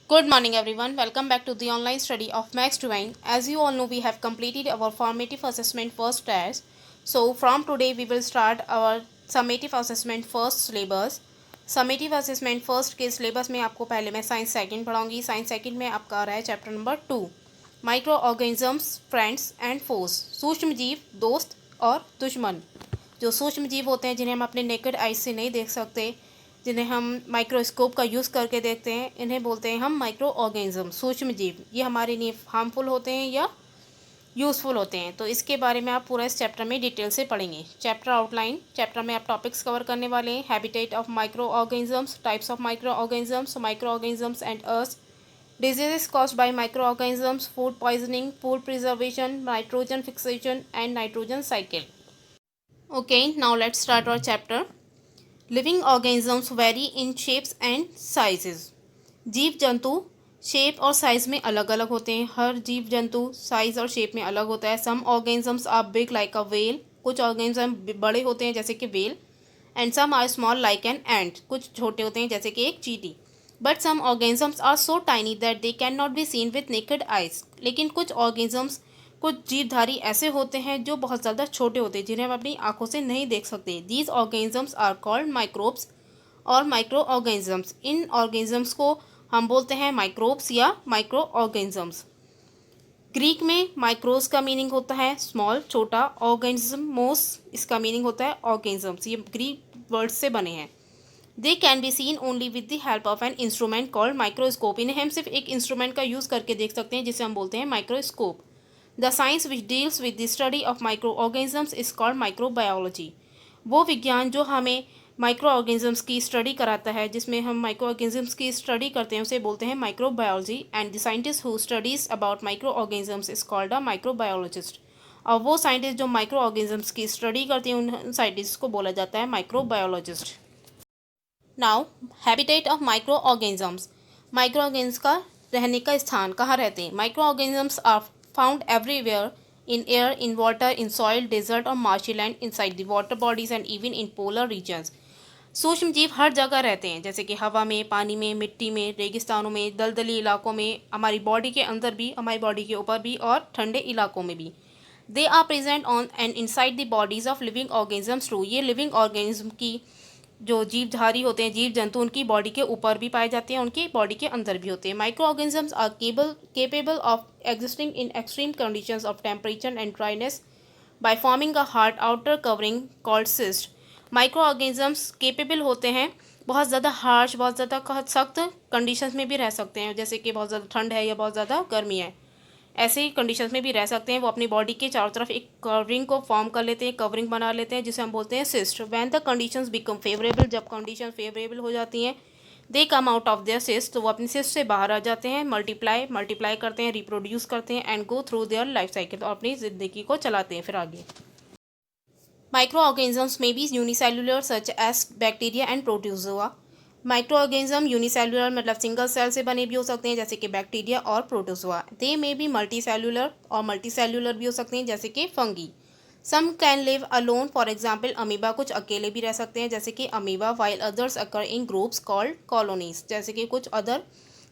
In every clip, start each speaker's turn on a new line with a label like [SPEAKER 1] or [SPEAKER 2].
[SPEAKER 1] Good morning, everyone. Welcome back to the online study of Max Divine. As you all know, we have completed our formative assessment first test. So, from today, we will start our summative assessment first syllabus. Summative assessment first के syllabus में आपको पहले मैं science second पढ़ाऊंगी. Science second में आपका आ रहा है chapter number 2 micro organisms friends and force. सूक्ष्म जीव, दोस्त और दुश्मन. जो सूक्ष्म जीव होते हैं जिन्हें हम अपने नेकेड आइज से नहीं देख सकते, जिन्हें हम माइक्रोस्कोप का यूज़ करके देखते हैं, इन्हें बोलते हैं हम माइक्रो ऑर्गेनिज्म, सूक्ष्म जीव. ये हमारे लिए हार्मफुल होते हैं या यूज़फुल होते हैं. तो इसके बारे में आप पूरा इस चैप्टर में डिटेल से पढ़ेंगे. Chapter outline. चैप्टर में आप टॉपिक्स कवर करने वाले हैं. Habitat of micro organisms, types of micro organisms and earth, diseases caused by microorganisms, food poisoning, food preservation, nitrogen fixation and nitrogen cycle. Okay, now let's start our chapter. Living organisms very in shapes and sizes. जीव जंतु shape और size में अलग अलग होते हैं. हर जीव जंतु साइज और शेप में अलग होता है. Some organisms are big like a whale. कुछ ऑर्गेनिज्म बड़े होते हैं जैसे कि whale. And some are small like an ant. कुछ छोटे होते हैं जैसे कि एक चींटी. But some organisms are so tiny that they can not be seen with naked eyes. लेकिन कुछ ऑर्गेनिजम्स, कुछ जीवधारी ऐसे होते हैं जो बहुत ज़्यादा छोटे होते हैं, जिन्हें हम अपनी आंखों से नहीं देख सकते. These organisms are called microbes और माइक्रो ऑर्गेनिजम्स. इन ऑर्गेनिजम्स को हम बोलते हैं माइक्रोब्स या माइक्रो ऑर्गेनिजम्स. ग्रीक में माइक्रोस का मीनिंग होता है स्मॉल, छोटा. ऑर्गेनिज्मोस, इसका मीनिंग होता है ऑर्गेनिजम्स. ये ग्रीक वर्ड से बने हैं. They can be seen only with the help of an instrument called microscope. इन्हें हम सिर्फ एक इंस्ट्रूमेंट का यूज़ करके देख सकते हैं जिसे हम बोलते हैं microscope. The science which deals with the study of micro organisms is called microbiology. वो विज्ञान जो हमें माइक्रो ऑर्गेनिजम्स की स्टडी कराता है, जिसमें हम माइक्रो ऑर्गेनिजम्स की स्टडी करते हैं, उसे बोलते हैं microbiology. And the scientist who studies about micro organisms is called a microbiologist. और वो साइंटिस्ट जो माइक्रो ऑर्गेनिजम्स की स्टडी करते हैं, उन साइंटिस्ट को बोला जाता है microbiologist. Now habitat of micro organisms. Micro organism का रहने का स्थान, कहाँ रहते हैं. Micro organisms are found everywhere in air, in water, in soil, desert और marshy land, inside the water bodies and even in polar regions. सूक्ष्म जीव हर जगह रहते हैं, जैसे कि हवा में, पानी में, मिट्टी में, रेगिस्तानों में, दलदली इलाकों में, हमारी बॉडी के अंदर भी, हमारी बॉडी के ऊपर भी और ठंडे इलाकों में भी. They are present on and inside the bodies of living organisms too. ये लिविंग ऑर्गेनिज्म की जो जीवधारी होते हैं, जीव जंतु, उनकी बॉडी के ऊपर भी पाए जाते हैं, उनकी बॉडी के अंदर भी होते हैं. Micro organisms are capable of existing in extreme conditions of temperature and dryness by forming a hard outer covering called cyst. Micro organisms capable होते हैं बहुत ज़्यादा हार्श, बहुत ज़्यादा सख्त कंडीशंस में भी रह सकते हैं, जैसे कि बहुत ज़्यादा ठंड है या बहुत ज़्यादा गर्मी है. ऐसे ही कंडीशंस में भी रह सकते हैं. वो अपनी बॉडी के चारों तरफ एक कवरिंग को फॉर्म कर लेते हैं, कवरिंग बना लेते हैं, जिसे हम बोलते हैं cyst. When the conditions become favourable, जब कंडीशन फेवरेबल हो जाती हैं, they come out of their cyst, तो वो अपनी सिस्ट से बाहर आ जाते हैं. मल्टीप्लाई करते हैं, रिप्रोड्यूस करते हैं and go through their life cycle, और अपनी ज़िंदगी को चलाते हैं फिर आगे. माइक्रो ऑर्गेनिजम्स में भी unicellular such as bacteria and protozoa. Micro organism unicellular मतलब सिंगल सेल से बने भी हो सकते हैं, जैसे कि बैक्टीरिया और प्रोटोजोआ. दे में भी मल्टीसेल्युलर और मल्टीसेल्युलर भी हो सकते हैं, जैसे कि fungi. Some can live alone, for example amoeba कुछ अकेले भी रह सकते हैं, जैसे कि amoeba. While others occur in groups called colonies. जैसे कि कुछ अदर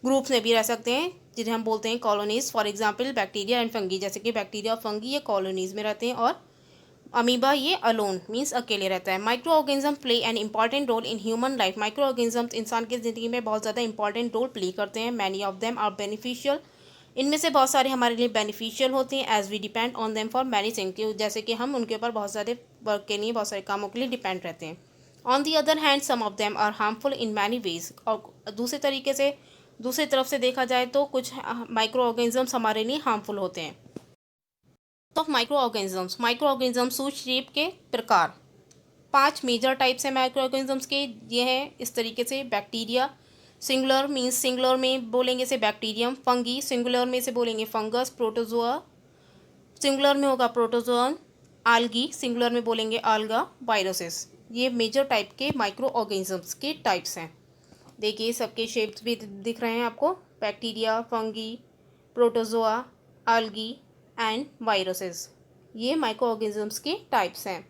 [SPEAKER 1] ग्रुप्स में भी रह सकते हैं, जिन्हें हम बोलते हैं colonies. For example bacteria and fungi, जैसे कि बैक्टीरिया और फंगी ये कॉलोनीज में रहते हैं, और अमीबा ये अलोन मीन्स अकेले रहता है. Micro organism play an important role in human life. Micro organism इंसान की ज़िंदगी में बहुत ज़्यादा इंपॉर्टेंट रोल प्ले करते हैं. Many of them are beneficial. इनमें से बहुत सारे हमारे लिए बेनिफिशियल होते हैं. As we depend on them for many thing, जैसे कि हम उनके ऊपर बहुत सारे वर्क के लिए, बहुत सारे कामों के लिए डिपेंड रहते हैं. On the other hand some of them are harmful in many ways. और दूसरी तरफ से देखा जाए तो कुछ माइक्रो ऑर्गेनिजम्स हमारे लिए हार्मफुल होते हैं. ऑफ माइक्रो ऑर्गेनिजम्स सूक्ष्म जीव के प्रकार. 5 मेजर टाइप्स हैं माइक्रो ऑर्गेनिजम्स के. ये हैं इस तरीके से. बैक्टीरिया, सिंगुलर मीन्स सिंगुलर में बोलेंगे से बैक्टीरियम. फंगी, सिंगुलर में से बोलेंगे फंगस. प्रोटोजोआ, सिंगुलर में होगा प्रोटोजोन. आल्गी, सिंगुलर में बोलेंगे आल्गा. वायरसेस. ये मेजर टाइप के माइक्रो ऑर्गेनिजम्स के टाइप्स हैं. देखिए सबके शेप्स भी दिख रहे हैं आपको. Bacteria, fungi, protozoa, algae and viruses, ये माइक्रो ऑर्गेनिजम्स के टाइप्स हैं.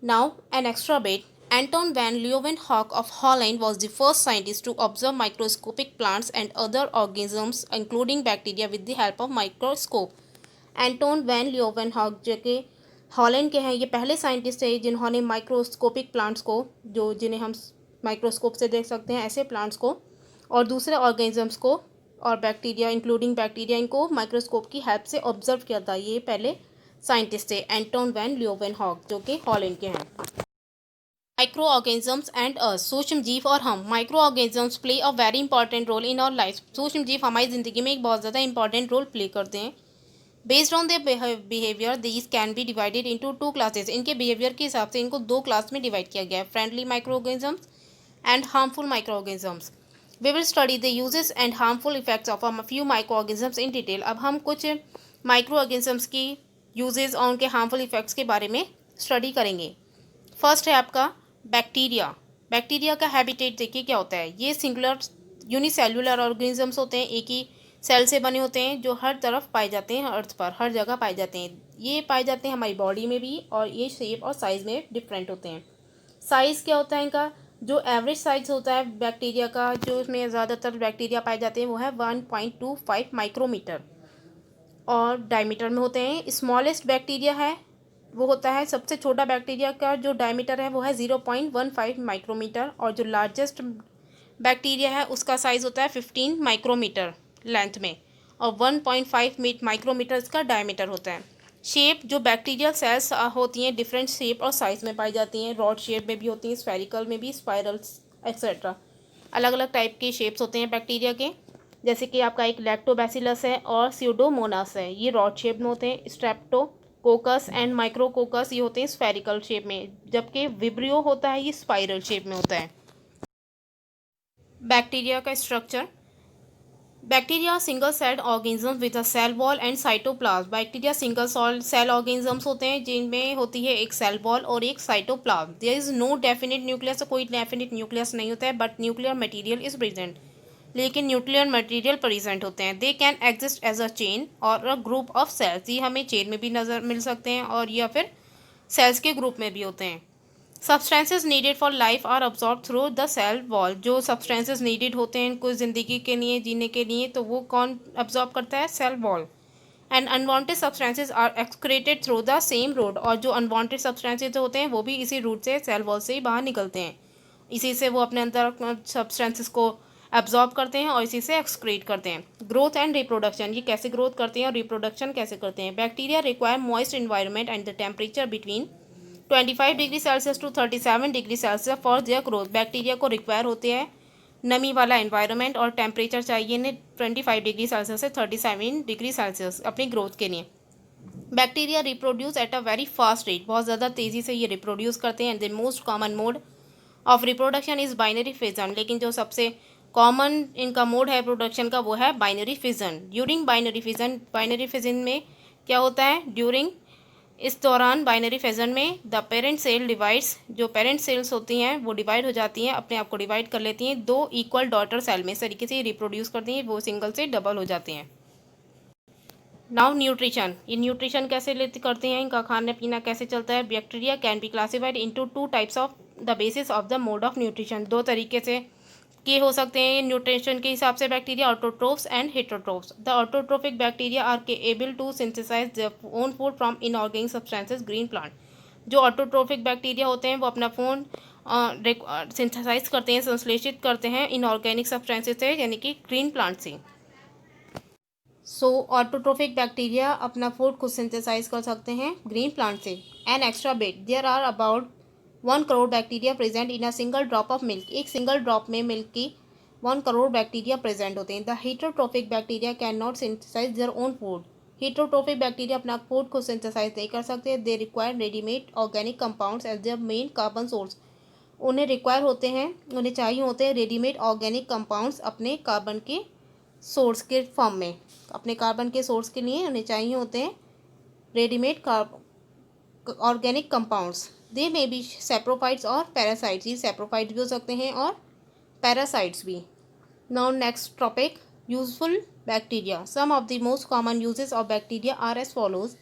[SPEAKER 1] Now an extra bit. Anton van Leeuwenhoek of Holland was the first scientist to observe microscopic plants and other organisms, including bacteria, with the help of microscope. Anton van Leeuwenhoek जो कि Holland के हैं, ये पहले scientist थे जिन्होंने microscopic plants को, जो जिन्हें हम माइक्रोस्कोप से देख सकते हैं, ऐसे प्लांट्स को और दूसरे ऑर्गेनिजम्स को और बैक्टीरिया इंक्लूडिंग बैक्टीरिया, इनको माइक्रोस्कोप की हेल्प से ऑब्जर्व किया था। ये पहले साइंटिस्ट थे एंटोन वैन लियोवेनहॉक जो कि हॉलैंड के हैं। माइक्रो ऑर्गेनिजम्स एंड अस, सूक्ष्म जीव और हम। Micro organisms play a very important role in our life. सूक्ष्म जीव हमारी ज़िंदगी में एक बहुत ज़्यादा इंपॉर्टेंट रोल प्ले करते हैं। Based on their behaviour these can be divided into two classes. इनके बिहेवियर के हिसाब से इनको दो क्लास में डिवाइड किया गया है, friendly micro organisms and harmful micro organisms. We will study the uses and harmful effects of a few micro organisms in detail. अब हम कुछ माइक्रो ऑर्गेनिजम्स की यूजेस और उनके हार्मफुल इफेक्ट्स के बारे में स्टडी करेंगे। फर्स्ट है आपका बैक्टीरिया। बैक्टीरिया का हैबिटेट देखिए क्या होता है। ये सिंगुलर यूनिसेल्युलर ऑर्गेनिजम्स होते हैं, एक ही सेल से बने होते हैं, जो हर तरफ पाए जाते हैं, अर्थ पर हर जगह पाए जाते हैं। ये पाए जाते हैं हमारी बॉडी में भी, और ये शेप और साइज़ में डिफरेंट होते हैं। साइज़ क्या होता है इनका, जो एवरेज साइज़ होता है बैक्टीरिया का, जो इसमें ज़्यादातर बैक्टीरिया पाए जाते हैं, वो है 1.25 माइक्रोमीटर और डायमीटर में होते हैं। स्मॉलेस्ट बैक्टीरिया है वो होता है, सबसे छोटा बैक्टीरिया का जो डायमीटर है वो है 0.15 माइक्रोमीटर, और जो लार्जेस्ट बैक्टीरिया है उसका साइज़ होता है 15 माइक्रोमीटर लेंथ में, और 1.5 माइक्रोमीटर इसका डायमीटर होता है। शेप, जो बैक्टीरियल सेल्स होती हैं डिफरेंट शेप और साइज़ में पाई जाती हैं। रॉड शेप में भी होती हैं, स्फेरिकल में भी, स्पाइरल्स एक्सेट्रा। अलग अलग टाइप के शेप्स होते हैं बैक्टीरिया के, जैसे कि आपका एक लैक्टोबैसिलस है और स्यूडोमोनास है, ये रॉड शेप में होते हैं। स्ट्रेप्टोकोकस एंड माइक्रोकोकस ये होते हैं स्फेरिकल शेप में, जबकि विब्रियो होता है ये स्पाइरल शेप में होता है। बैक्टीरिया का structure. Bacteria single cell organism with a cell wall and cytoplasm. Bacteria single cell organisms होते हैं जिनमें होती है एक सेल वॉल और एक cytoplasm. There is no definite nucleus, कोई डेफिनेट न्यूक्लियस नहीं होता है, but nuclear material is present, लेकिन न्यूक्लियर मटेरियल प्रेजेंट होते हैं। They can exist as a chain or a group of sales. ये हमें चेन में भी नजर मिल सकते हैं और या फिर सेल्स के ग्रुप में भी होते हैं। Substances needed for life are absorb through the cell wall. जो सब्सटेंसेज नीडेड होते हैं कुछ ज़िंदगी के लिए, जीने के लिए, तो वो कौन अब्जॉर्ब करता है, cell wall. And unwanted substances are excreted through the same route. और जो अनवांटेड सब्सटेंसेज होते हैं वो भी इसी रूट से, सेल वॉल से ही बाहर निकलते हैं। इसी से वो अपने अंदर सब्सटेंसेस को एब्जॉर्ब करते हैं और इसी से एक्सक्रीट करते हैं। ग्रोथ एंड रिप्रोडक्शन, ये कैसे ग्रोथ करते हैं और रिप्रोडक्शन कैसे करते हैं। Bacteria require moist environment and the temperature between 25 degree Celsius to 37 degree Celsius for their growth. Bacteria को रिक्वायर होते हैं नमी वाला इन्वायरमेंट और टेम्परेचर चाहिए इन्हें 25 डिग्री सेल्सियस से 37 डिग्री सेल्सियस अपनी ग्रोथ के लिए। Bacteria reproduce at a very fast rate, बहुत ज़्यादा तेज़ी से ये रिप्रोड्यूस करते हैं। And the most common mode of reproduction is binary fission, लेकिन जो सबसे कॉमन इनका मोड है प्रोडक्शन का वो है binary fission. During binary fission में क्या होता है, ड्यूरिंग इस दौरान बाइनरी फिजन में द पेरेंट सेल डिवाइड्स, जो पेरेंट सेल्स होती हैं वो डिवाइड हो जाती हैं, अपने आप को डिवाइड कर लेती हैं दो इक्वल डॉटर सेल में। इस तरीके से रिप्रोड्यूस करती हैं, वो सिंगल से डबल हो जाते हैं। नाउ न्यूट्रिशन, ये न्यूट्रिशन कैसे लेते करते हैं, इनका खाना पीना कैसे चलता है। Bacteria can be classified into two types of the basis of the mode of nutrition. दो तरीके से के हो सकते हैं न्यूट्रिशन के हिसाब से bacteria, autotrophs and heterotrophs. The autotrophic bacteria are able to synthesize their own food from inorganic substances green plant. जो ऑटोट्रोफिक बैक्टीरिया होते हैं वो अपना फूड सिंथेसाइज करते हैं, संश्लेषित करते हैं इनऑर्गेनिक सब्सटेंसेस से, यानी कि ग्रीन प्लांट से। सो ऑटोट्रोफिक बैक्टीरिया अपना फूड खुद सिंथेसाइज कर सकते हैं ग्रीन प्लांट से। An extra bit, there are about 1 crore bacteria present in a single drop of milk. एक सिंगल ड्रॉप में मिल्क की 1 करोड़ बैक्टीरिया प्रेजेंट होते हैं। The heterotrophic bacteria can not synthesize their own food. Heterotrophic bacteria अपना food खुद synthesize नहीं कर सकते। They require readymade organic compounds as their main carbon source. उन्हें रिक्वायर होते हैं, उन्हें चाहिए होते हैं रेडीमेड ऑर्गेनिक कंपाउंड्स अपने कार्बन के सोर्स के फॉर्म में। अपने कार्बन के सोर्स के लिए उन्हें चाहिए होते हैं readymade organic compounds. They may be saprophytes और पैरासाइट्स। ये सेप्रोफाइट्स भी हो सकते हैं और पैरासाइट्स भी। Now next topic, useful bacteria. Some of the most common uses of bacteria are as follows.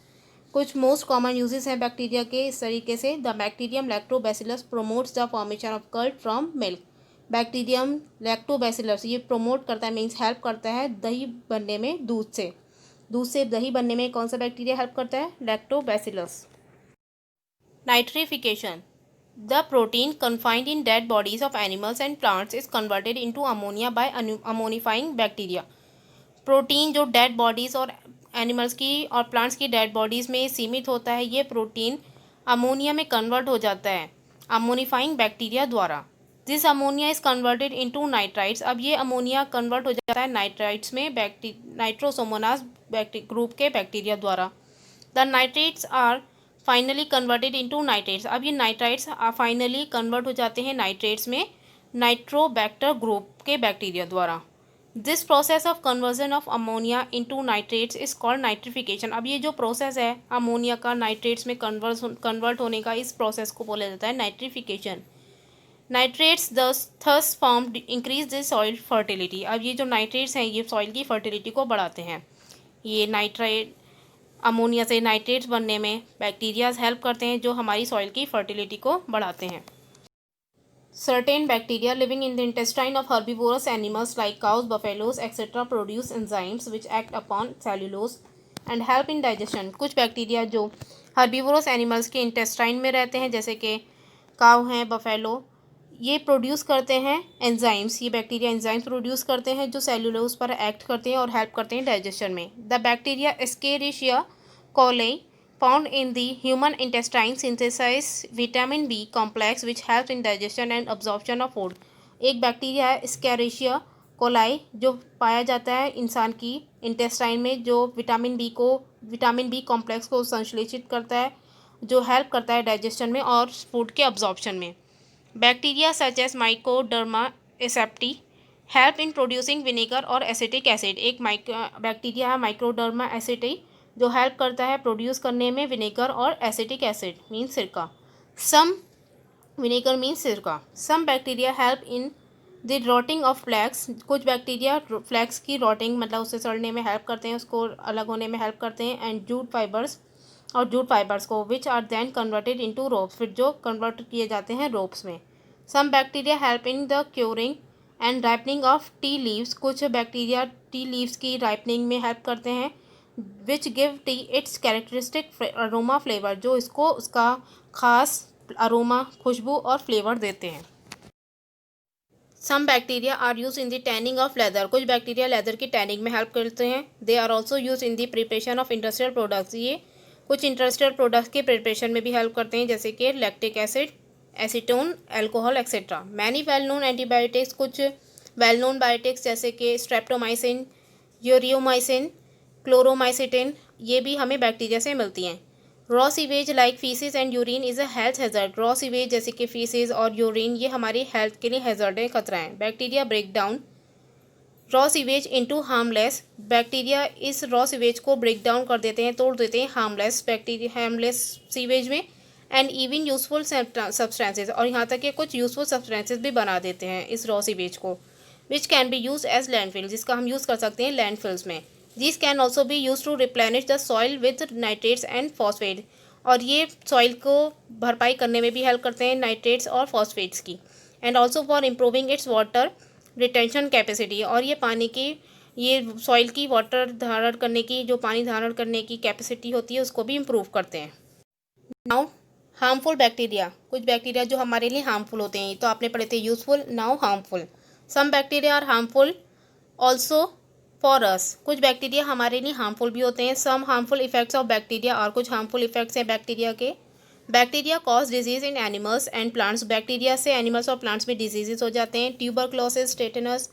[SPEAKER 1] कुछ मोस्ट कॉमन यूजेस हैं बैक्टीरिया के इस तरीके से। The bacterium Lactobacillus promotes the formation of curd from milk. Bacterium Lactobacillus ये promote करता है, means help करता है दही बनने में, दूध से दही बनने में कौन सा बैक्टीरिया हेल्प करता है? Lactobacillus. Nitrification, the protein confined in dead bodies of animals and plants is converted into ammonia by ammonifying bacteria। Protein जो डेड बॉडीज़ और एनिमल्स की और प्लांट्स की डेड बॉडीज़ में सीमित होता है, ये प्रोटीन अमोनिया में कन्वर्ट हो जाता है अमोनिफाइंग बैक्टीरिया द्वारा। This ammonia is converted into nitrites. अब ये अमोनिया कन्वर्ट हो जाता है नाइट्राइट्स में नाइट्रोसोमोनास ग्रुप के बैक्टीरिया द्वारा। The nitrates are finally converted into nitrates. अब ये नाइट्राइट्स फाइनली कन्वर्ट हो जाते हैं नाइट्रेट्स में नाइट्रोबैक्टर ग्रुप के बैक्टीरिया द्वारा। This process of conversion of ammonia into nitrates is called nitrification. अब ये जो प्रोसेस है अमोनिया का नाइट्रेट्स में कन्वर्ट होने का, इस प्रोसेस को बोला जाता है nitrification. Nitrates thus form increase the soil fertility. अब ये जो नाइट्रेट्स हैं ये सॉइल की फर्टिलिटी को बढ़ाते हैं। ये नाइट्रेट अमोनिया से नाइट्रेट्स बनने में बैक्टीरियाज हेल्प करते हैं जो हमारी सॉइल की फर्टिलिटी को बढ़ाते हैं। Certain bacteria living in the intestine of herbivorous animals like cows, buffaloes, etc. produce enzymes which act upon cellulose and help in digestion। कुछ बैक्टीरिया जो हर्बीवोरस एनिमल्स के इंटेस्टाइन में रहते हैं, जैसे कि काव हैं, बफेलो, ये प्रोड्यूस करते हैं एंजाइम्स। ये बैक्टीरिया एंजाइम्स प्रोड्यूस करते हैं जो सेलुलोज पर एक्ट करते हैं और हेल्प करते हैं डाइजेशन में। The bacteria Escherichia coli found in the human intestine synthesize vitamin B complex which helps in digestion and absorption of food। एक बैक्टीरिया है स्कैरिशिया कोलाई जो पाया जाता है इंसान की इंटेस्टाइन में, जो विटामिन बी कॉम्प्लेक्स को संश्लेषित करता है, जो हेल्प करता है डाइजेशन में और फूड के अब्जॉर्प्शन में। Bacteria such as Mycoderma aceti help in producing vinegar और एसिटिक एसिड। एक बैक्टीरिया है माइक्रोडर्मा एसिटी जो हेल्प करता है प्रोड्यूस करने में विनेगर और एसिटिक एसिड मीन्स सिरका। सम विनेगर मीन्स सिरका। Some bacteria help in the rotting of flax. कुछ बैक्टीरिया फ्लैक्स की रॉटिंग मतलब उससे सड़ने में हेल्प करते हैं, उसको अलग होने में हेल्प करते हैं। एंड जूट फाइबर्स को which are then converted into ropes, फिर जो कन्वर्ट किए जाते हैं रोप्स में। Some bacteria help in the curing and ripening of tea leaves. कुछ बैक्टीरिया टी लीव्स की राइपनिंग में हेल्प करते हैं which give tea its characteristic aroma flavour, जो इसको उसका खास अरोमा, खुशबू और फ्लेवर देते हैं। Some bacteria are use in the tanning of leather. कुछ बैक्टीरिया लेदर की टैनिंग में हेल्प करते हैं। They are also use in the preparation of industrial products. ये कुछ इंडस्ट्रियल प्रोडक्ट्स के प्रिपरेशन में भी हेल्प करते हैं, जैसे कि lactic acid, acetone, alcohol etcetera. Many well known antibiotics, कुछ वेल नोन बायोटिक्स जैसे कि स्ट्रेप्टोमाइसिन, यूरियोमाइसिन, क्लोरोमाइसिटिन, ये भी हमें बैक्टीरिया से मिलती हैं। Raw sewage like faeces and urine is a health hazard. Raw sewage जैसे कि फीसिस और यूरिन ये हमारी हेल्थ के लिए हैज़र्ड है, खतरा है। Bacteria break down raw sewage into harmless. Bacteria इस रॉ सीवेज को ब्रेक डाउन कर देते हैं, तोड़ देते हैं हार्मलेस सीवेज में। एंड इवन यूजफुल सब्सटेंसेज, और यहाँ तक कि कुछ यूजफुल सब्सटेंसेज भी बना देते हैं इस रॉ सीवेज को, which can be use as landfill, जिसका हम यूज़ कर सकते हैं लैंडफिल्स में। This can also be use to replenish the soil with nitrates and phosphate, और ये सॉइल को भरपाई करने में भी हेल्प करते हैं नाइट्रेट्स और फॉस्फेट्स की। And also for improving it's water retention capacity, और ये सॉइल की वाटर धारण करने की, जो पानी धारण करने की कैपेसिटी होती है उसको भी इम्प्रूव करते हैं। नाउ हार्मफुल बैक्टीरिया, कुछ बैक्टीरिया जो हमारे लिए हार्मफुल होते हैं, तो आपने पढ़े थे useful, now harmful. Some bacteria are harmful also for us. कुछ बैक्टीरिया हमारे लिए हार्मफुल भी होते हैं। Some harmful effects of bacteria, और कुछ हार्मफुल इफेक्ट्स हैं बैक्टीरिया के। Bacteria cause disease in animals and plants. Bacteria से एनिमल्स और प्लांट्स में डिजीजेस हो जाते हैं। Tuberculosis, tetanus,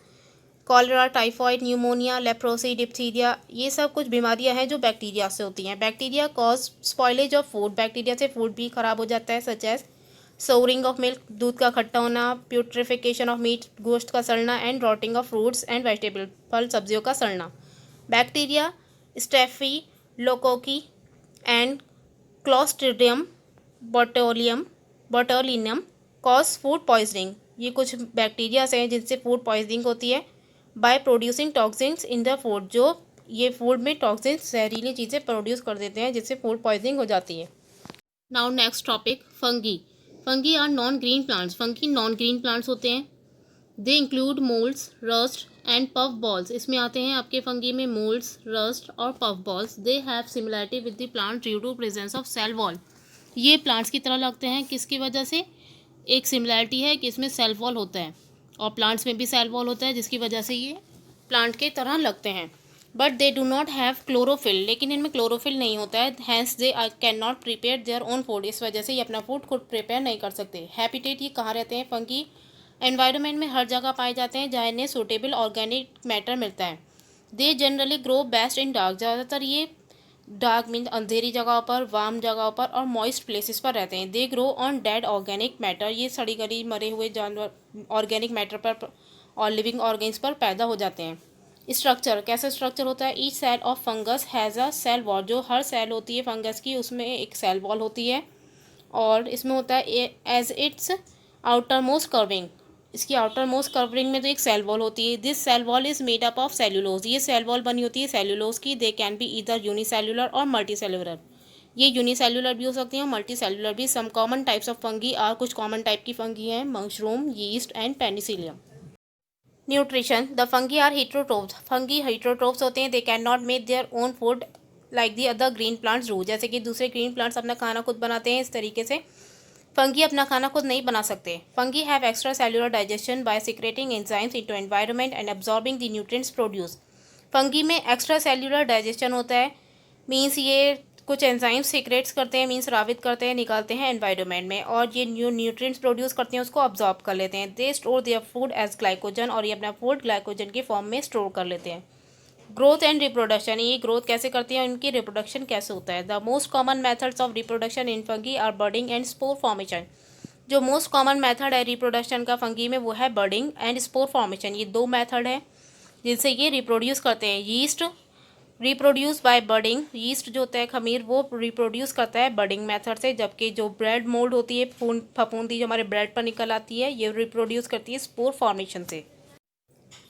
[SPEAKER 1] cholera, typhoid, pneumonia, leprosy, diphtheria, ये सब कुछ बीमारियां हैं जो बैक्टीरिया से होती हैं। Bacteria cause spoilage of food. Bacteria से फूड भी खराब हो जाता है, such as souring of milk, दूध का खट्टा होना, प्यूट्रिफिकेशन ऑफ मीट, गोश्त का सड़ना, and rotting of fruits and vegetable, फल सब्जियों का सड़ना। Bacteria staphylococci and Clostridium botulinum cause food poisoning. ये कुछ बैक्टीरियाज हैं जिनसे फूड पॉइजनिंग होती है by producing toxins in the food, जो ये फूड में टॉक्सिन जहरीली चीज़ें प्रोड्यूस कर देते हैं जिससे फूड पॉइजनिंग हो जाती है। Now next topic fungi. Fungi are non green plants. Fungi non green plants होते हैं। They include moulds, rust and puff balls. इसमें आते हैं आपके फंगी में मोल्ड्स, रस्ट और puff balls. They have similarity with the plant due to presence of cell wall. ये plants की तरह लगते हैं किसकी वजह से? एक सिमिलरिटी है कि इसमें सेल वॉल होता है और प्लांट्स में भी सेल वॉल होता है जिसकी वजह से ये प्लांट के तरह लगते हैं। But they do not have chlorophyll. लेकिन इनमें क्लोरोफिल नहीं होता है। Hence they can not prepare their own food. इस वजह से ये अपना फूड खुद प्रिपेयर नहीं कर सकते। हैबिटेट ये कहाँ रहते हैं फंगी? एनवायरनमेंट में हर जगह पाए जाते हैं जहाँ इन्हें सूटेबल ऑर्गेनिक मैटर मिलता है। They generally grow best in dark. ज़्यादातर ये डार्क मीन अंधेरी जगह पर, वार्म जगह पर और मॉइस्ट प्लेसेस पर रहते हैं। They grow on dead organic matter. ये सड़ी गली मरे हुए जानवर ऑर्गेनिक मैटर पर और लिविंग ऑर्गेन्स पर पैदा हो जाते हैं। स्ट्रक्चर कैसे स्ट्रक्चर होता है? Each cell of fungus has a cell wall. जो हर सेल होती है फंगस की उसमें एक सेल वॉल होती है और इसमें होता है as its outer most covering. इसकी आउटर मोस्ट कवरिंग में तो एक सेल वॉल होती है। This cell wall is made up of cellulose. ये सेल वॉल बनी होती है सेल्यूलोज की। They can be either unicellular और मल्टी सेल्युलर। ये यूनिसेल्युलर भी हो सकती हैं और मल्टी सेल्युलर भी। Some common types of fungi are. कुछ कॉमन टाइप की फंगी हैं mushroom, yeast and Penicillium. Nutrition. The fungi are heterotrophs. Fungi heterotrophs होते हैं। They can not make their own food like the other green plants do. जैसे कि दूसरे green plants अपना खाना खुद बनाते हैं इस तरीके से फंगी अपना खाना खुद नहीं बना सकते। Fungi have extra cellular digestion bye secreting enzymes into environment and absorbing the nutrients produce. Fungi में एक्स्ट्रा सेल्युलर डाइजेशन होता है। मीन्स ये कुछ एंजाइम्स सीक्रेट्स करते हैं, मीन्स रावित करते हैं, निकालते हैं एनवायरनमेंट में और ये न्यूट्रिएंट्स प्रोड्यूस करते हैं उसको अब्जॉर्ब कर लेते हैं। They store their food as glycogen. और ये अपना फूड ग्लाइकोजन के फॉर्म में स्टोर कर लेते हैं। Growth and reproduction. ये ग्रोथ कैसे करती है और इनकी रिप्रोडक्शन कैसे होता है? The most common methods of reproduction in fungi are budding and spore formation. जो मोस्ट कॉमन मेथड है रिप्रोडक्शन का फंगी में वो है बर्डिंग एंड स्पोर फॉर्मेशन। ये दो मेथड है जिनसे ये रिप्रोड्यूस करते हैं। Yeast reproduce by budding. Yeast जो होता है खमीर वो रिप्रोड्यूस करता है बर्डिंग मेथड से। जबकि जो ब्रेड मोल्ड होती है फफूंदी जो हमारे ब्रेड पर निकल आती है ये रिप्रोड्यूस करती है स्पोर फॉर्मेशन से।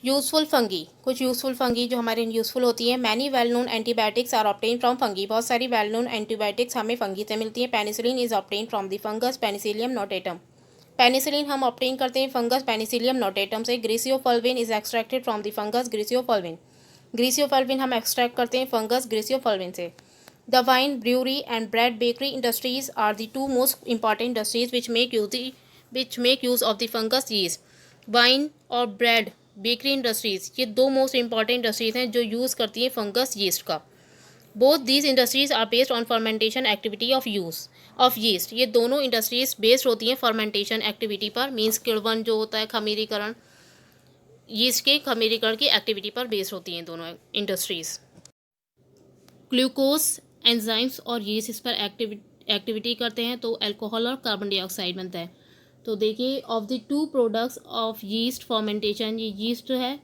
[SPEAKER 1] Useful fungi. कुछ यूजफुल फंगी जो हमारे यूजफुल होती है। Many well known antibiotics are obtain from fungi. बहुत सारी वेल नोन एंटीबायोटिक्स हमें फंगी से मिलती है। Penicillin is obtain from the fungus Penicillium notatum. Penicillin हम ऑब्टेन करते हैं फंगस पेनिसिलियम नोटेटम से। Griseofulvin is extracted from the fungus griseofulvin. Griseofulvin हम एक्सट्रैक्ट करते हैं फंगस ग्रीसियोफल्विन से। The wine, brewery and bread bakery industries are the two most important industries which make use of the fungus yeast. Wine और bread bakery industries ये दो most important industries हैं जो use करती हैं फंगस यीस्ट का। Both these industries are based on fermentation activity of yeast. ये दोनों इंडस्ट्रीज बेस्ड होती हैं फर्मेंटेशन एक्टिविटी पर। मीन्स किण्वन जो होता है खमीरीकरण, यीस्ट के खमीरीकरण की एक्टिविटी पर बेस्ड होती हैं दोनों इंडस्ट्रीज। ग्लूकोज एंजाइम्स और यीस्ट इस पर एक्टिविटी करते हैं तो अल्कोहल और कार्बन डाइऑक्साइड बनता है। तो देखिए of the two products of yeast fermentation, ये यीस्ट है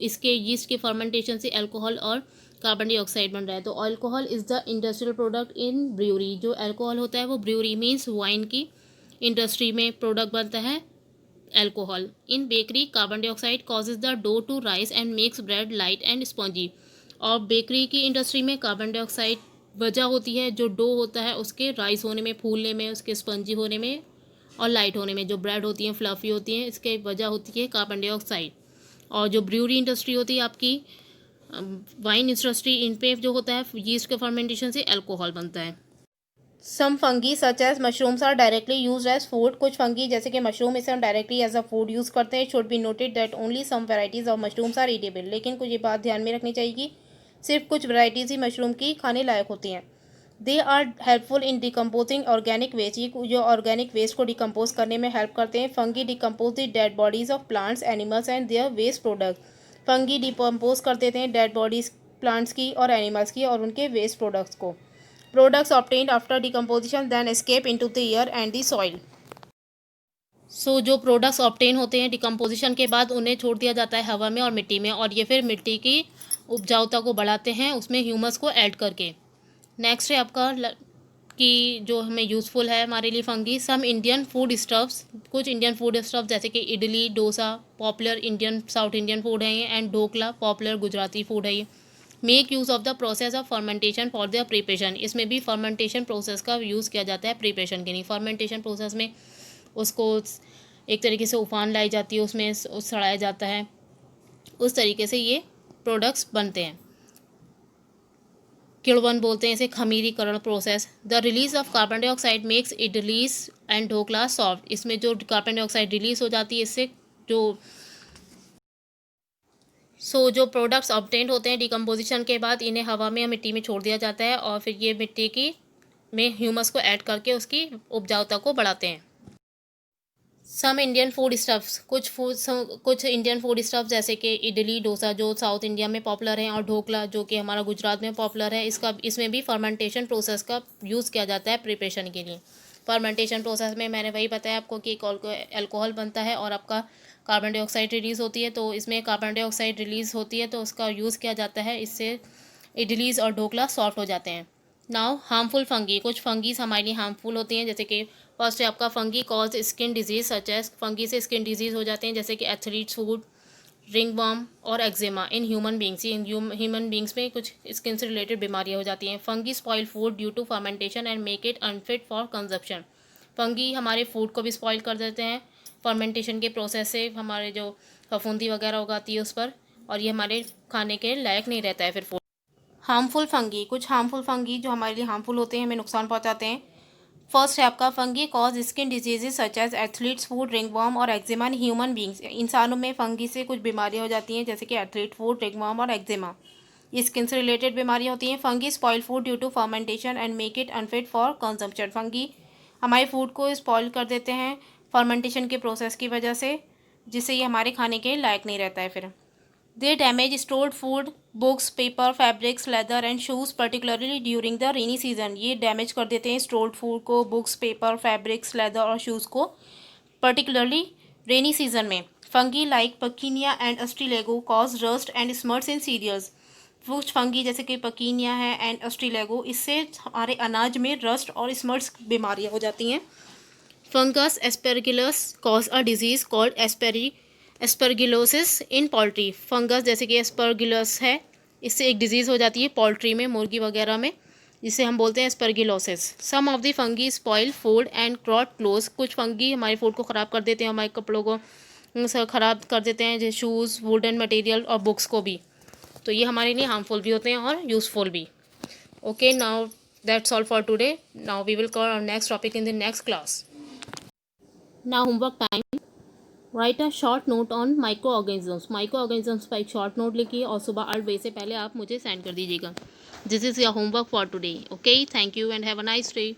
[SPEAKER 1] इसके यीस्ट के फर्मेंटेशन से अल्कोहल और कार्बन डाइऑक्साइड बन रहा है। तो alcohol is the industrial product in brewery. जो अल्कोहल होता है वो ब्रूअरी मीन्स वाइन की इंडस्ट्री में प्रोडक्ट बनता है alcohol. In bakery carbon dioxide causes the dough to rise and makes bread light and spongy. और बेकरी की इंडस्ट्री में कार्बन डाइऑक्साइड वजह होती है जो डो होता है उसके राइस होने में, फूलने में, उसके स्पंजी होने में और लाइट होने में। जो ब्रेड होती हैं फ्लफ़ी होती हैं इसके वजह होती है कार्बन डाइऑक्साइड। और जो ब्रूअरी इंडस्ट्री होती है आपकी वाइन इंडस्ट्री, इन पे जो होता है यीस्ट के फर्मेंटेशन से अल्कोहल बनता है। Some fungi such as mushrooms are directly use as food. कुछ फंगी जैसे कि मशरूम इसे हम directly as a food use करते हैं। Should be noted that only some varieties of mushrooms are edible. लेकिन कुछ ये बात ध्यान में रखनी चाहिए कि सिर्फ कुछ वैराइटीज़ ही मशरूम की खाने लायक होती हैं। They are helpful in decomposing organic waste. ये जो ऑर्गेनिक वेस्ट को डिकम्पोज करने में हेल्प करते हैं। Fungi decompose the dead bodies of plants animals and their waste product. Fungi decompose कर देते हैं डेड बॉडीज प्लांट्स की और एनिमल्स की और उनके वेस्ट प्रोडक्ट्स को। Products obtained after decomposition then escape into the air and the soil. So जो प्रोडक्ट्स ऑब्टेन होते हैं डिकम्पोजिशन के बाद उन्हें छोड़ दिया जाता है हवा में और मिट्टी में और ये फिर मिट्टी की उपजाऊता को बढ़ाते हैं उसमें ह्यूमस को ऐड करके। नेक्स्ट है आपका कि जो हमें यूज़फुल है हमारे लिए fungi. Some Indian food stuffs. कुछ इंडियन फूड स्टफ जैसे कि idli, dosa popular Indian South Indian food है ये, and dhokla popular Gujarati food है ये। Make use of the process of fermentation for the preparation, इसमें भी फर्मेंटेशन प्रोसेस का यूज़ किया जाता है प्रिपरेशन के लिए। फर्मेंटेशन प्रोसेस में उसको एक तरीके से उफान लाई जाती है, उसमें सड़ाया जाता है, उस तरीके से ये प्रोडक्ट्स बनते हैं। किण्वन बोलते हैं इसे, खमीरीकरण process. The release of carbon dioxide makes idlis and dhokla soft, इसमें जो कार्बन डाइऑक्साइड रिलीज हो जाती है इससे जो प्रोडक्ट्स ऑब्टेंड होते हैं डिकम्पोजिशन के बाद, इन्हें हवा में या मिट्टी में छोड़ दिया जाता है और फिर ये मिट्टी की में ह्यूमस को ऐड करके उसकी उपजाऊता को बढ़ाते हैं। सम इंडियन फूड स्टफ्स, कुछ इंडियन फूड स्टफ्स जैसे कि इडली डोसा जो साउथ इंडिया में पॉपुलर हैं, और ढोकला जो कि हमारा गुजरात में पॉपुलर है, इसमें भी फर्मेंटेशन प्रोसेस का यूज़ किया जाता है प्रिपरेशन के लिए। फर्मेंटेशन प्रोसेस में मैंने वही बताया आपको कि अल्कोहल बनता है और आपका कार्बन डाइऑक्साइड रिलीज़ होती है, तो इसमें कार्बन डाइऑक्साइड रिलीज़ होती है तो उसका यूज़ किया जाता है, इससे इडलीज़ और ढोकला सॉफ्ट हो जाते हैं। नाउ हार्मफुल फंगी, कुछ फंगीज हमारे लिए हार्मफुल होती हैं, जैसे कि फर्स्ट है आपका fungi cause skin disease such as, fungi से स्किन डिजीज़ हो जाते हैं जैसे कि एथलीट्स फूड, रिंगवर्म और eczema in human beings. Human beings में कुछ स्किन से रिलेटेड बीमारियां हो जाती हैं। Fungi spoil food due to fermentation and make it unfit for consumption, fungi हमारे फूड को भी स्पॉइल कर देते हैं फर्मेंटेशन के प्रोसेस से, हमारे जो फफूंदी वगैरह उगाती है उस पर, और ये हमारे खाने के लायक नहीं रहता है फिर फूड। हार्मफुल फंगी, कुछ हार्मफुल फंगी जो हमारे लिए हार्मफुल होते हैं, हमें नुकसान पहुंचाते हैं। फर्स्ट है आपका fungi cause skin diseases such as athlete's foot, ringworm और एक्जिमा इन ह्यूमन बींग्स, इंसानों में फंगी से कुछ बीमारियां हो जाती हैं जैसे कि एथलीट फूड, रिंगवर्म और एक्जिमा, ये स्किन से रिलेटेड बीमारियां होती हैं। Fungi spoil food due to fermentation and make it unfit for consumption, fungi हमारे फूड को स्पॉइल कर देते हैं फर्मेंटेशन के प्रोसेस की वजह से, जिससे ये हमारे खाने के लायक नहीं रहता है फिर। They damage stored food, books, paper, fabrics, leather and shoes particularly during the rainy season, ये डैमेज कर देते हैं स्टोर्ड फूड को, बुक्स, पेपर, फैब्रिक्स, लेदर और शूज़ को पर्टिकुलरली रेनी सीजन में। Fungi like Puccinia and Ustilago cause rust and smuts in cereals, कुछ fungi जैसे कि पकीनिया है एंड अस्ट्रीलेगो, इससे हमारे अनाज में रस्ट और स्मर्ट्स बीमारियाँ हो जाती हैं। Fungus Aspergillus cause a disease called aspergillosis in poultry, fungus जैसे कि एस्परगिलस है, इससे एक डिजीज़ हो जाती है पोल्ट्री में, मुर्गी वगैरह में, जिसे हम बोलते हैं aspergillosis. Some of the fungi spoil food and rot clothes, कुछ फंगी हमारे फूड को ख़राब कर देते हैं, हमारे कपड़ों को ख़राब कर देते हैं, जैसे शूज़, वुडन मटेरियल और बुक्स को भी, तो ये हमारे लिए हार्मफुल भी होते हैं और यूज़फुल भी। Okay, now that's all for today, now we will cover our next topic in the next class. Now homework time, write a short note on micro organisms, micro organisms पर एक short note लिखिए और सुबह 8 बजे से पहले आप मुझे सेंड कर दीजिएगा। This is your homework for today. Okay, thank you and have a nice day.